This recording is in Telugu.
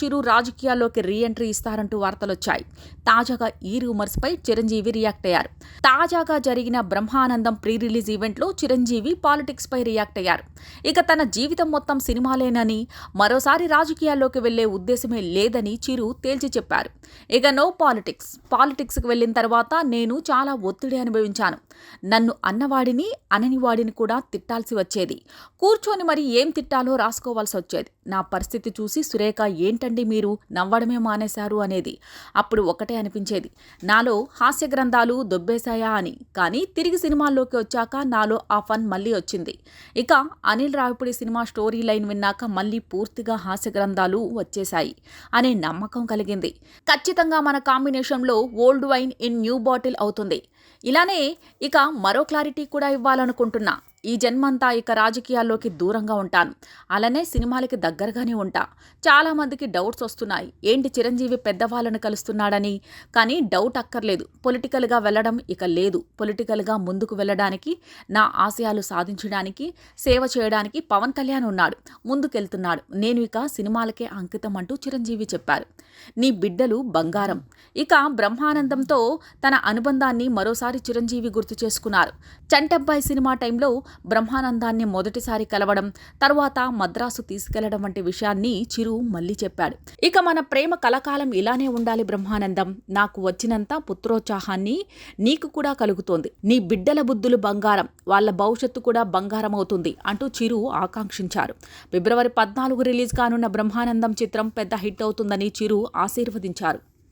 చిరు రాజకీయాల్లోకి రీ ఎంట్రీ ఇస్తారంటూ వార్తలొచ్చాయి. తాజాగా ఈ రూమర్స్ పై చిరంజీవి రియాక్ట్ అయ్యారు. తాజాగా జరిగిన బ్రహ్మానందం ప్రీ రిలీజ్ ఈవెంట్లో చిరంజీవి పాలిటిక్స్ పై రియాక్ట్ అయ్యారు. ఇక తన జీవితం మొత్తం సినిమాలేనని, మరోసారి రాజకీయాల్లోకి వెళ్లే ఉద్దేశమే లేదని చిరు తేల్చి చెప్పారు. ఇక నో పాలిటిక్స్కి వెళ్లిన తర్వాత నేను చాలా ఒత్తిడి అనుభవించాను. నన్ను అన్నవాడిని అననివాడిని కూడా తిట్టాల్సి వచ్చేది. కూర్చొని మరి ఏం తిట్టాలో రాసుకోవాల్సి వచ్చేది. నా పరిస్థితి చూసి సురేఖ ఏంటండి మీరు నవ్వడమే మానేశారు అనేది. అప్పుడు ఒకటే అనిపించేది, నాలో హాస్య గ్రంథాలు దొబ్బేశాయా అని. కానీ తిరిగి సినిమాల్లోకి వచ్చాక నాలో ఆ ఫన్ మళ్ళీ వచ్చింది. ఇక Anil Ravipudi cinema story line విన్నాక మళ్ళీ పూర్తిగా హాస్య గ్రంథాలు వచ్చేశాయి అనే నమ్మకం కలిగింది. ఖచ్చితంగా మన కాంబినేషన్లో old wine in new bottle అవుతుంది. ఇలానే ఇక మరో క్లారిటీ కూడా ఇవ్వాలనుకుంటున్నా. ఈ జన్మంతా ఇక రాజకీయాల్లోకి దూరంగా ఉంటాను. అలానే సినిమాలకి దగ్గరగానే ఉంటా. చాలామందికి డౌట్స్ వస్తున్నాయి, ఏంటి చిరంజీవి పెద్దవాళ్ళని కలుస్తున్నాడని. కానీ డౌట్ అక్కర్లేదు. పొలిటికల్గా వెళ్ళడం ఇక లేదు. పొలిటికల్గా ముందుకు వెళ్ళడానికి, నా ఆశయాలు సాధించడానికి, సేవ చేయడానికి పవన్ కళ్యాణ్ ఉన్నాడు, ముందుకెళ్తున్నాడు. నేను ఇక సినిమాలకే అంకితం అంటూ చిరంజీవి చెప్పారు. నీ బిడ్డలు బంగారం. ఇక బ్రహ్మానందంతో తన అనుబంధాన్ని మరోసారి చిరంజీవి గుర్తు చేసుకున్నారు. చంటబ్బాయి సినిమా టైంలో బ్రహ్మానందాన్ని మొదటిసారి కలవడం, తర్వాత మద్రాసు తీసుకెళ్లడం వంటి విషయాన్ని చిరు మళ్ళీ చెప్పాడు. ఇక మన ప్రేమ కలకాలం ఇలానే ఉండాలి బ్రహ్మానందం. నాకు వచ్చినంత పుత్రోత్సాహాన్ని నీకు కూడా కలుగుతోంది. నీ బిడ్డల బుద్ధులు బంగారం, వాళ్ళ భవిష్యత్తు కూడా బంగారం అవుతుంది అంటూ చిరు ఆకాంక్షించారు. ఫిబ్రవరి 14 రిలీజ్ కానున్న బ్రహ్మానందం చిత్రం పెద్ద హిట్ అవుతుందని చిరు ఆశీర్వదించారు.